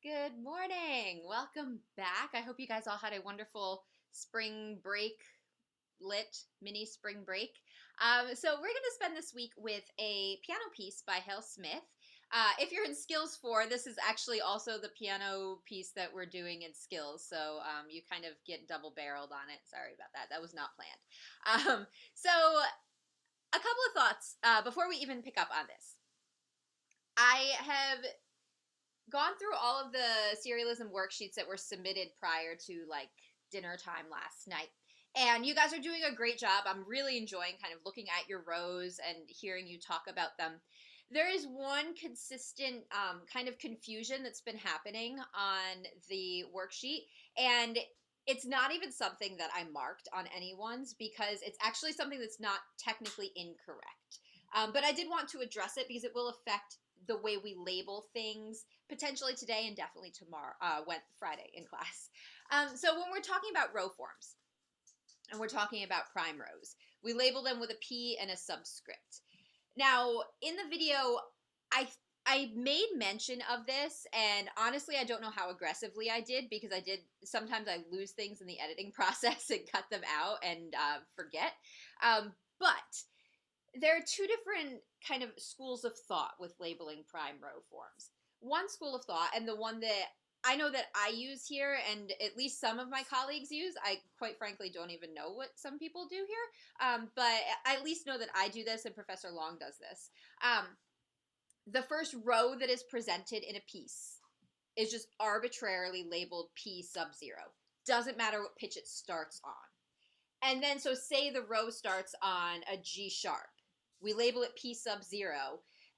Good morning. Welcome back. I hope you guys all had a wonderful spring break, lit mini spring break. So we're going to spend this week with a piano piece by Hale. If you're in Skills 4, this is actually also the piano piece that we're doing in Skills. So you kind of get double barreled on it. Sorry about that. That was not planned. So a couple of thoughts before we even pick up on this. I have gone through all of the serialism worksheets that were submitted prior to like dinner time last night. And you guys are doing a great job. I'm really enjoying kind of looking at your rows and hearing you talk about them. There is one consistent kind of confusion that's been happening on the worksheet, and it's not even something that I marked on anyone's because it's actually something that's not technically incorrect. But I did want to address it because it will affect the way we label things potentially today and definitely tomorrow, Friday in class. So when we're talking about row forms and we're talking about prime rows, we label them with a P and a subscript. Now, in the video, I made mention of this, and honestly, I don't know how aggressively I did because sometimes I lose things in the editing process and cut them out and forget. But there are two different kind of schools of thought with labeling prime row forms. One school of thought, and the one that I know that I use here, and at least some of my colleagues use, I quite frankly don't even know what some people do here, but I at least know that I do this and Professor Long does this. The first row that is presented in a piece is just arbitrarily labeled P sub 0. Doesn't matter what pitch it starts on. And then, so say the row starts on a G sharp. We label it P sub 0.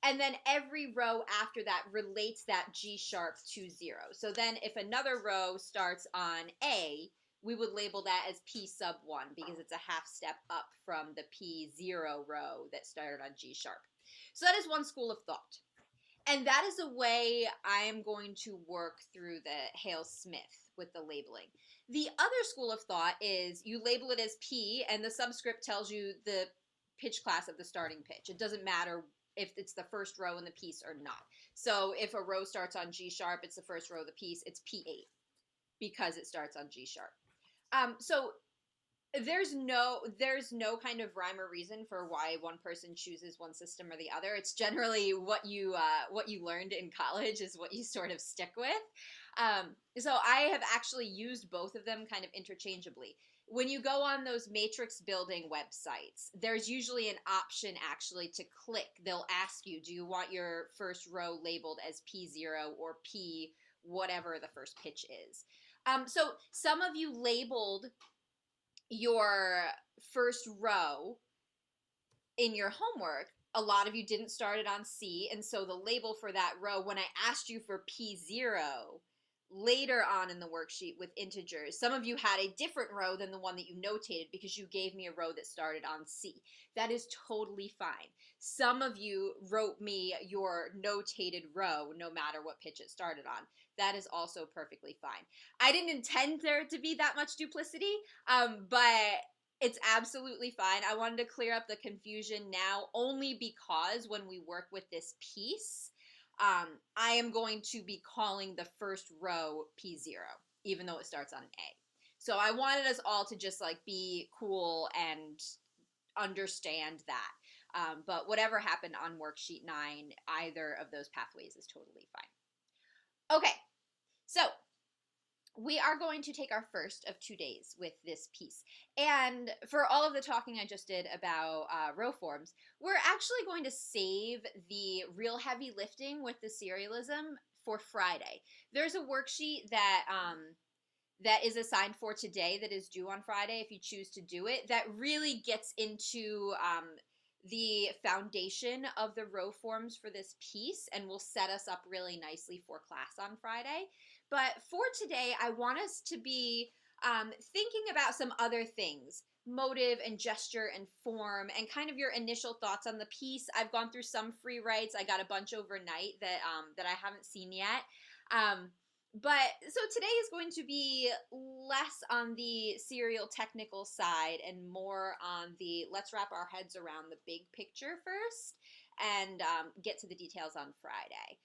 And then every row after that relates that G sharp to 0. So then if another row starts on A, we would label that as P sub 1 because it's a half step up from the P0 row that started on G sharp. So that is one school of thought. And that is the way I am going to work through the Hale with the labeling. The other school of thought is you label it as P and the subscript tells you the pitch class of the starting pitch. It doesn't matter if it's the first row in the piece or not. So if a row starts on G sharp, it's the first row of the piece, it's P8 because it starts on G sharp. So there's no kind of rhyme or reason for why one person chooses one system or the other. It's generally what you learned in college is what you sort of stick with. So I have actually used both of them kind of interchangeably. When you go on those matrix building websites, there's usually an option actually to click. They'll ask you, do you want your first row labeled as P0 or P whatever the first pitch is? So some of you labeled your first row in your homework. A lot of you didn't start it on C, and so the label for that row, when I asked you for P0 later on in the worksheet with integers, some of you had a different row than the one that you notated because you gave me a row that started on C. That is totally fine. Some of you wrote me your notated row no matter what pitch it started on. That is also perfectly fine. I didn't intend there to be that much duplicity, but it's absolutely fine. I wanted to clear up the confusion now only because when we work with this piece, I am going to be calling the first row P0, even though it starts on an A. So I wanted us all to just like be cool and understand that. But whatever happened on worksheet 9, either of those pathways is totally fine. Okay, so we are going to take our first of 2 days with this piece. And for all of the talking I just did about row forms, we're actually going to save the real heavy lifting with the serialism for Friday. There's a worksheet that that is assigned for today that is due on Friday if you choose to do it, that really gets into the foundation of the row forms for this piece and will set us up really nicely for class on Friday. But for today, I want us to be thinking about some other things, motive and gesture and form, and kind of your initial thoughts on the piece. I've gone through some free writes. I got a bunch overnight that I haven't seen yet. But so today is going to be less on the serial technical side and more on the let's wrap our heads around the big picture first and get to the details on Friday.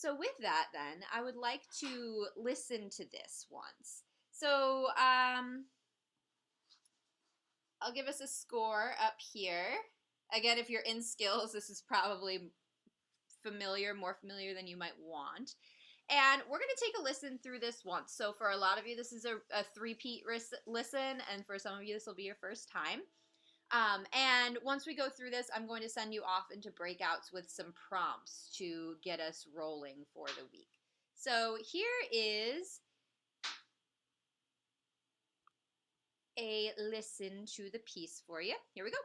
So with that, then, I would like to listen to this once. So I'll give us a score up here. Again, if you're in skills, this is probably familiar, more familiar than you might want. And we're going to take a listen through this once. So for a lot of you, this is a three-peat listen, and for some of you, this will be your first time. And once we go through this, I'm going to send you off into breakouts with some prompts to get us rolling for the week. So here is a listen to the piece for you. Here we go.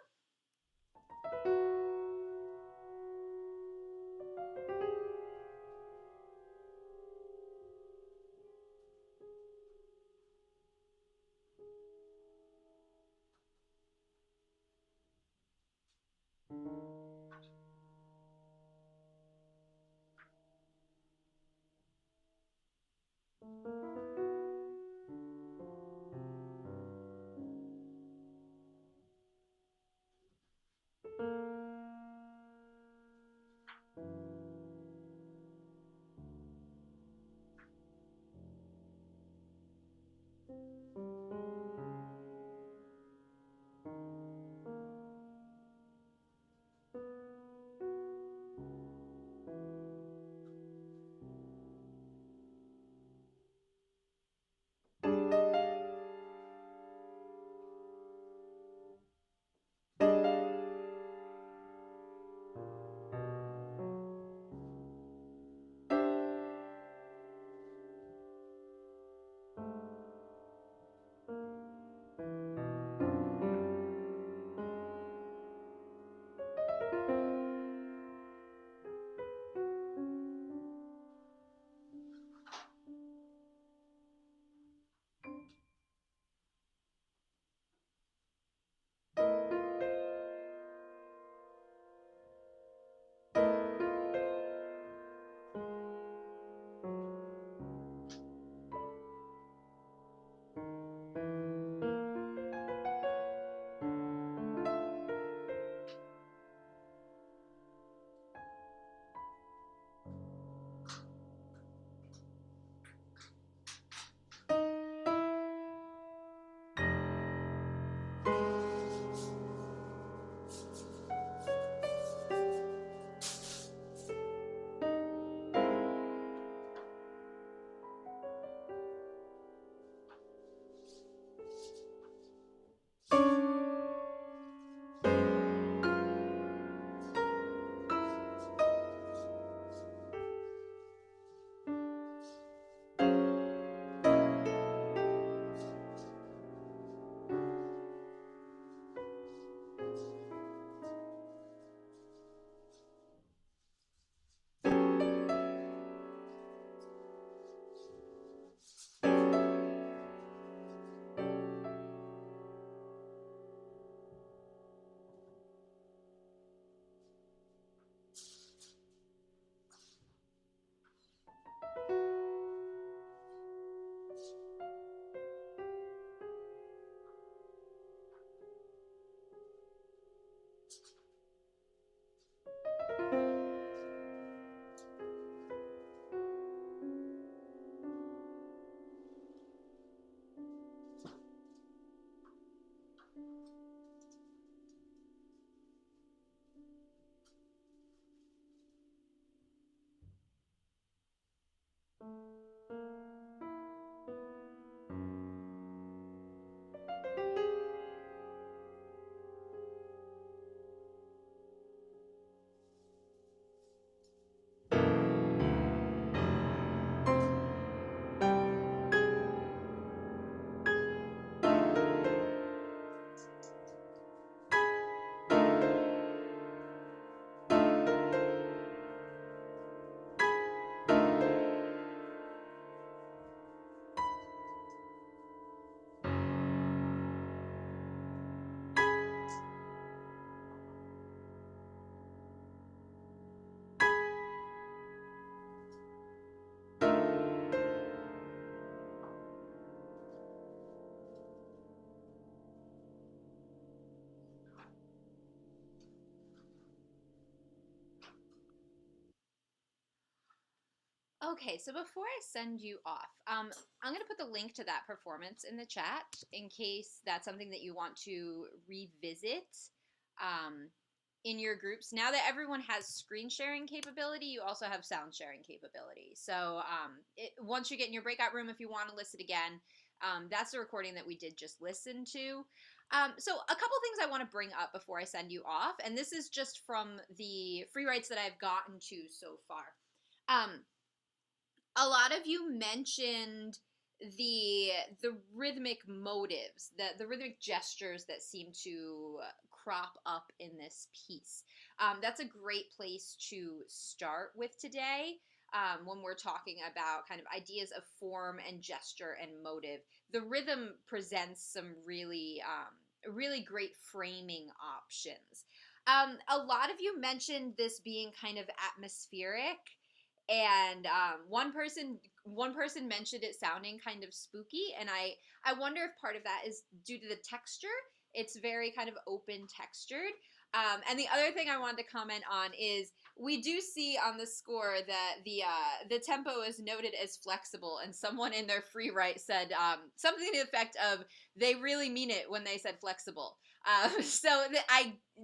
Okay, so before I send you off, I'm going to put the link to that performance in the chat in case that's something that you want to revisit um, in your groups. Now that everyone has screen sharing capability, you also have sound sharing capability. So once you get in your breakout room, if you want to listen again, that's the recording that we did just listen to. So a couple things I want to bring up before I send you off, and this is just from the free writes that I've gotten to so far. A lot of you mentioned the rhythmic motives, the rhythmic gestures that seem to crop up in this piece. That's a great place to start with today. When we're talking about kind of ideas of form and gesture and motive, the rhythm presents some really great framing options. A lot of you mentioned this being kind of atmospheric, and one person mentioned it sounding kind of spooky, and I wonder if part of that is due to the texture. It's very kind of open textured. And the other thing I wanted to comment on is we do see on the score that the tempo is noted as flexible, and someone in their free write said something to the effect of they really mean it when they said flexible. So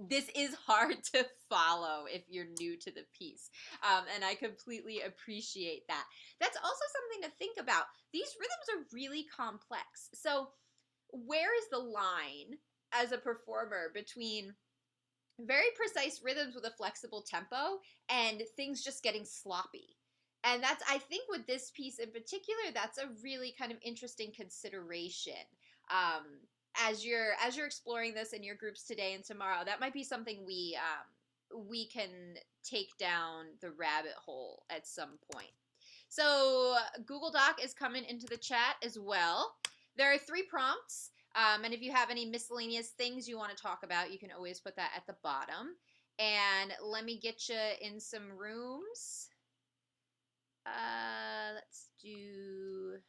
this is hard to follow if you're new to the piece, and I completely appreciate that. That's also something to think about. These rhythms are really complex. So where is the line as a performer between very precise rhythms with a flexible tempo and things just getting sloppy? And that's, I think, with this piece in particular, that's a really kind of interesting consideration. Um, as you're exploring this in your groups today and tomorrow, that might be something we can take down the rabbit hole at some point. So Google Doc is coming into the chat as well. There are 3 prompts. And if you have any miscellaneous things you want to talk about, you can always put that at the bottom. And let me get you in some rooms. Let's do...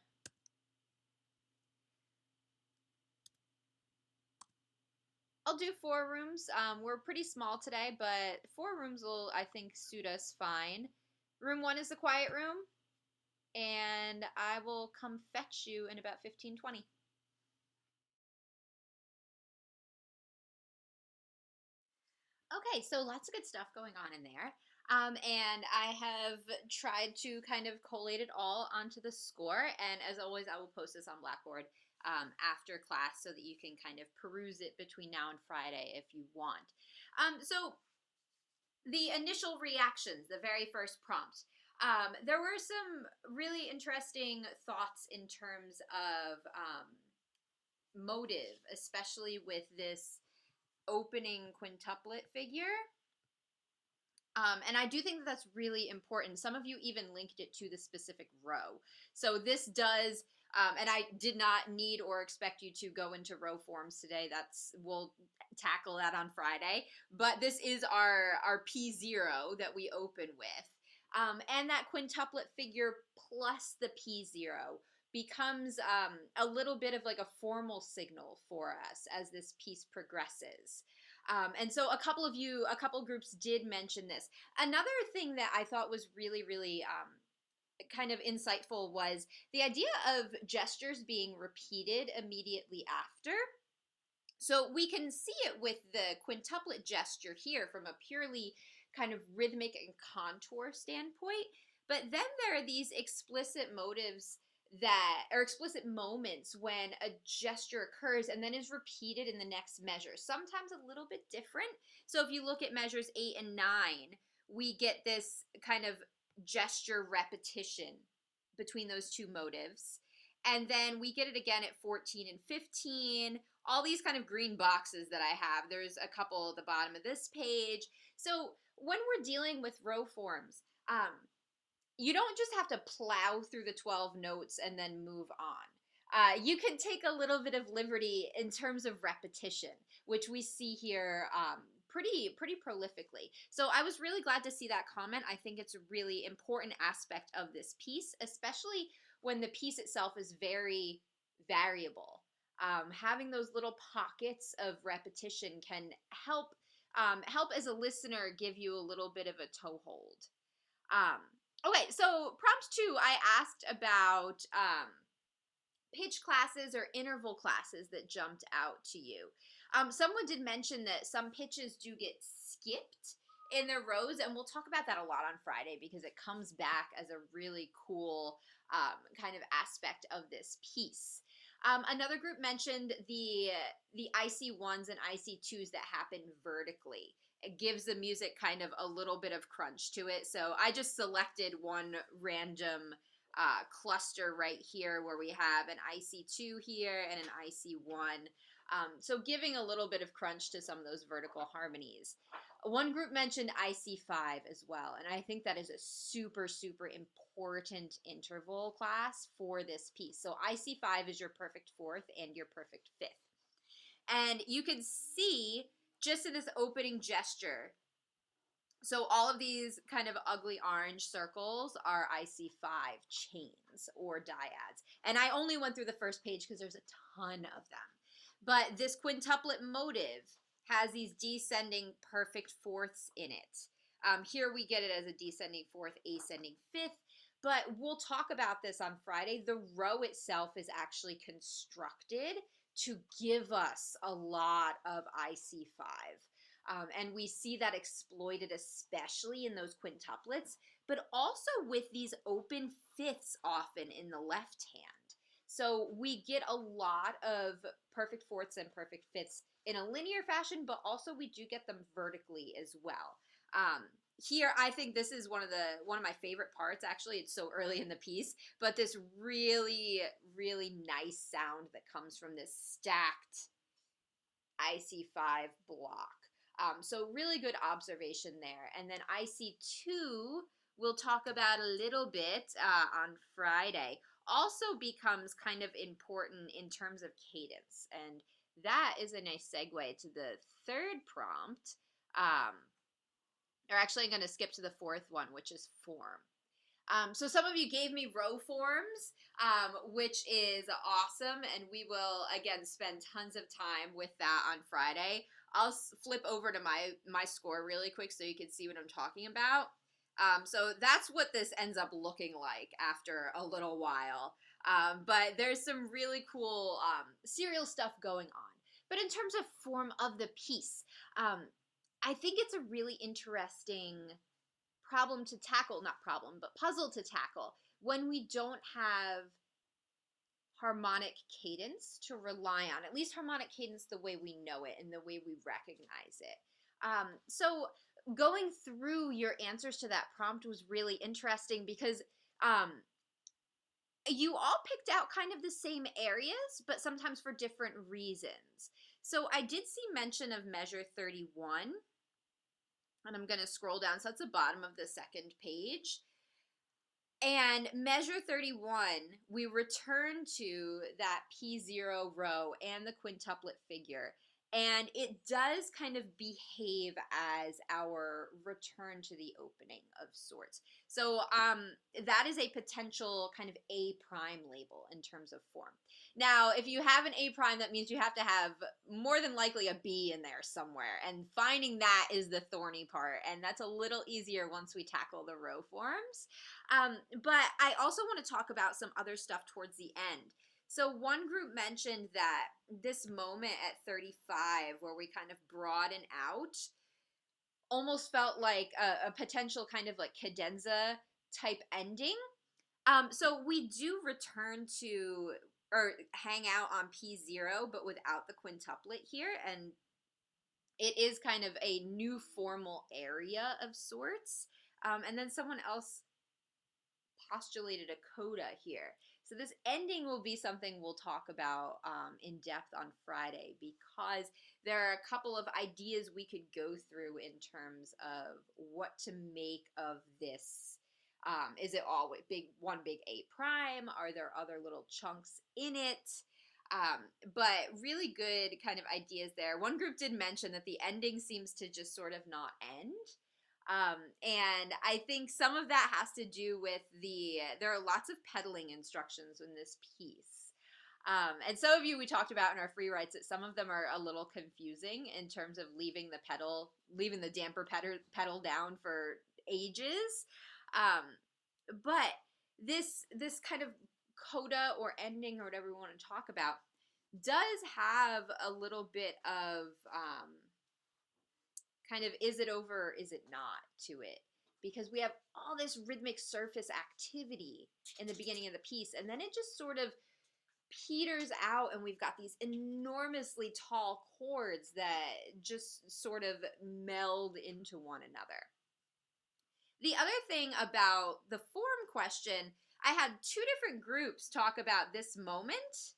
I'll do 4 rooms. We're pretty small today, but 4 rooms will, I think, suit us fine. Room 1 is the quiet room, and I will come fetch you in about 15-20. Okay, so lots of good stuff going on in there. And I have tried to kind of collate it all onto the score. And as always, I will post this on Blackboard after class so that you can kind of peruse it between now and Friday if you want. So the initial reactions, the very first prompt, there were some really interesting thoughts in terms of motive, especially with this opening quintuplet figure. And I do think that that's really important. Some of you even linked it to the specific row. So this does, and I did not need or expect you to go into row forms today. We'll tackle that on Friday. But this is our P0 that we open with. And that quintuplet figure plus the P0 becomes a little bit of like a formal signal for us as this piece progresses. And so a couple groups did mention this. Another thing that I thought was really kind of insightful was the idea of gestures being repeated immediately after. So we can see it with the quintuplet gesture here from a purely kind of rhythmic and contour standpoint. But then there are these explicit motives that are explicit moments when a gesture occurs and then is repeated in the next measure, sometimes a little bit different. So if you look at measures 8 and 9, we get this kind of gesture repetition between those 2 motives. And then we get it again at 14 and 15, all these kind of green boxes that I have. There's a couple at the bottom of this page. So when we're dealing with row forms, you don't just have to plow through the 12 notes and then move on. You can take a little bit of liberty in terms of repetition, which we see here pretty prolifically. So I was really glad to see that comment. I think it's a really important aspect of this piece, especially when the piece itself is very variable. Having those little pockets of repetition can help as a listener give you a little bit of a toehold. Okay, so prompt 2, I asked about pitch classes or interval classes that jumped out to you. Someone did mention that some pitches do get skipped in their rows, and we'll talk about that a lot on Friday because it comes back as a really cool kind of aspect of this piece. Another group mentioned the IC1s and IC2s that happen vertically. It gives the music kind of a little bit of crunch to it. So I just selected one random cluster right here where we have an IC2 here and an IC1. So giving a little bit of crunch to some of those vertical harmonies. One group mentioned IC5 as well, and I think that is a super, super important interval class for this piece. So IC5 is your perfect fourth and your perfect fifth. And you can see just in this opening gesture, so all of these kind of ugly orange circles are IC5 chains or dyads. And I only went through the first page because there's a ton of them. But this quintuplet motive has these descending perfect fourths in it. Here we get it as a descending fourth, ascending fifth. But we'll talk about this on Friday. The row itself is actually constructed to give us a lot of IC5. And we see that exploited especially in those quintuplets, but also with these open fifths often in the left hand. So we get a lot of perfect fourths and perfect fifths in a linear fashion, but also we do get them vertically as well. Here, I think this is one of my favorite parts. Actually, it's so early in the piece, but this really, really nice sound that comes from this stacked IC5 block. So really good observation there. And then IC2, we'll talk about a little bit on Friday, also becomes kind of important in terms of cadence. And that is a nice segue to the third prompt. Or actually, I'm going to skip to the fourth one, which is form. So some of you gave me row forms, which is awesome, and we will, again, spend tons of time with that on Friday. I'll flip over to my score really quick so you can see what I'm talking about. So that's what this ends up looking like after a little while. But there's some really cool serial stuff going on. But in terms of form of the piece, I think it's a really interesting problem to tackle, not problem, but puzzle to tackle when we don't have harmonic cadence to rely on, at least harmonic cadence the way we know it and the way we recognize it. So going through your answers to that prompt was really interesting because you all picked out kind of the same areas, but sometimes for different reasons. So I did see mention of measure 31, and I'm going to scroll down, so that's the bottom of the second page. And measure 31, we return to that P0 row and the quintuplet figure. And it does kind of behave as our return to the opening of sorts. So that is a potential kind of A prime label in terms of form. Now, if you have an A prime, that means you have to have more than likely a B in there somewhere. And finding that is the thorny part. And that's a little easier once we tackle the row forms. But I also want to talk about some other stuff towards the end. So one group mentioned that this moment at 35 where we kind of broaden out almost felt like a potential kind of like cadenza type ending. So we do return to or hang out on P0 but without the quintuplet here, and it is kind of a new formal area of sorts. And then someone else postulated a coda here. So this ending will be something we'll talk about in depth on Friday because there are a couple of ideas we could go through in terms of what to make of this. Is it all one big A prime? Are there other little chunks in it? But really good kind of ideas there. One group did mention that the ending seems to just sort of not end. And I think some of that has to do with there are lots of pedaling instructions in this piece. And some of you we talked about in our free writes that some of them are a little confusing in terms of leaving the damper pedal down for ages. But this kind of coda or ending or whatever we want to talk about does have a little bit of kind of is it over, is it not to it, because we have all this rhythmic surface activity in the beginning of the piece, and then it just sort of peters out, and we've got these enormously tall chords that just sort of meld into one another. The other thing about the form question, I had two different groups talk about this moment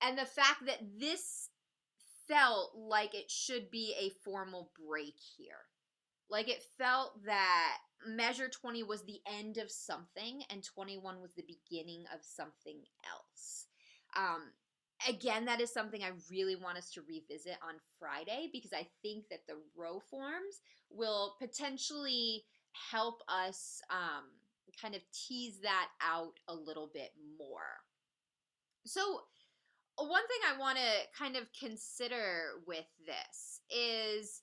and the fact that this felt like it should be a formal break here. Like it felt that measure 20 was the end of something and 21 was the beginning of something else. Um, Again, that is something I really want us to revisit on Friday, because I think that the row forms will potentially help us kind of tease that out a little bit more. So, one thing I want to kind of consider with this is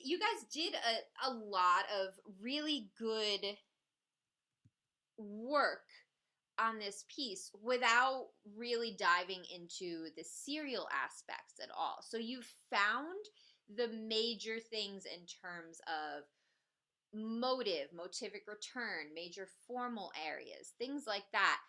you guys did a lot of really good work on this piece without really diving into the serial aspects at all. So you found the major things in terms of motivic return, major formal areas, things like that,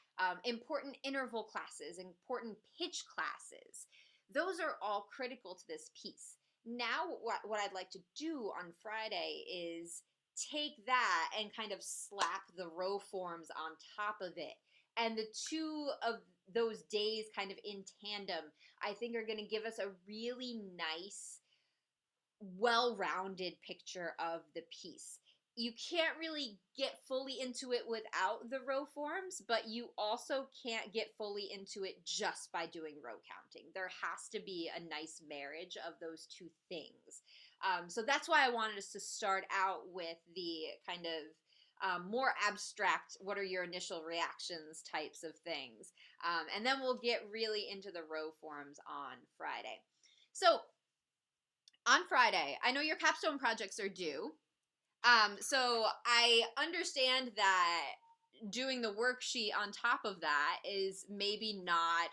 important interval classes, important pitch classes. Those are all critical to this piece. Now, what I'd like to do on Friday is take that and kind of slap the row forms on top of it. And the two of those days kind of in tandem, I think are going to give us a really nice, well rounded picture of the piece. You can't really get fully into it without the row forms, but you also can't get fully into it just by doing row counting. There has to be a nice marriage of those two things. So that's why I wanted us to start out with the kind of more abstract, what are your initial reactions types of things. And then we'll get really into the row forms on Friday. So on Friday, I know your capstone projects are due. So I understand that doing the worksheet on top of that is maybe not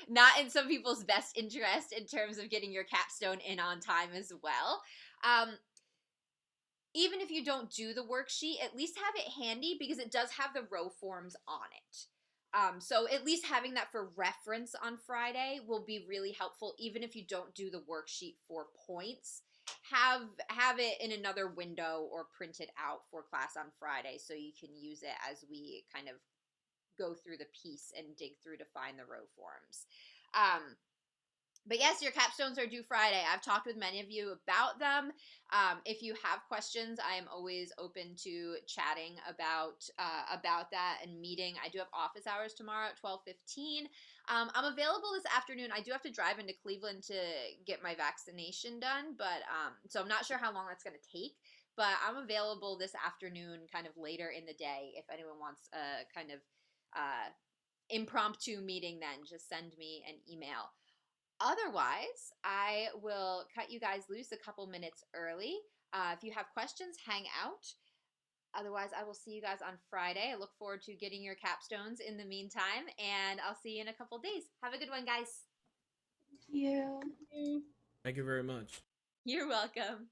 not in some people's best interest in terms of getting your capstone in on time as well. Even if you don't do the worksheet, at least have it handy because it does have the row forms on it. So at least having that for reference on Friday will be really helpful, even if you don't do the worksheet for points. Have it in another window or print it out for class on Friday so you can use it as we kind of go through the piece and dig through to find the row forms. But yes, your capstones are due Friday. I've talked with many of you about them. If you have questions, I am always open to chatting about that and meeting. I do have office hours tomorrow at 12:15. I'm available this afternoon. I do have to drive into Cleveland to get my vaccination done, but so I'm not sure how long that's going to take. But I'm available this afternoon, kind of later in the day, if anyone wants a kind of impromptu meeting. Then just send me an email. Otherwise, I will cut you guys loose a couple minutes early. If you have questions, hang out. Otherwise, I will see you guys on Friday. I look forward to getting your capstones in the meantime, and I'll see you in a couple days. Have a good one, guys. You. Thank you very much. You're welcome.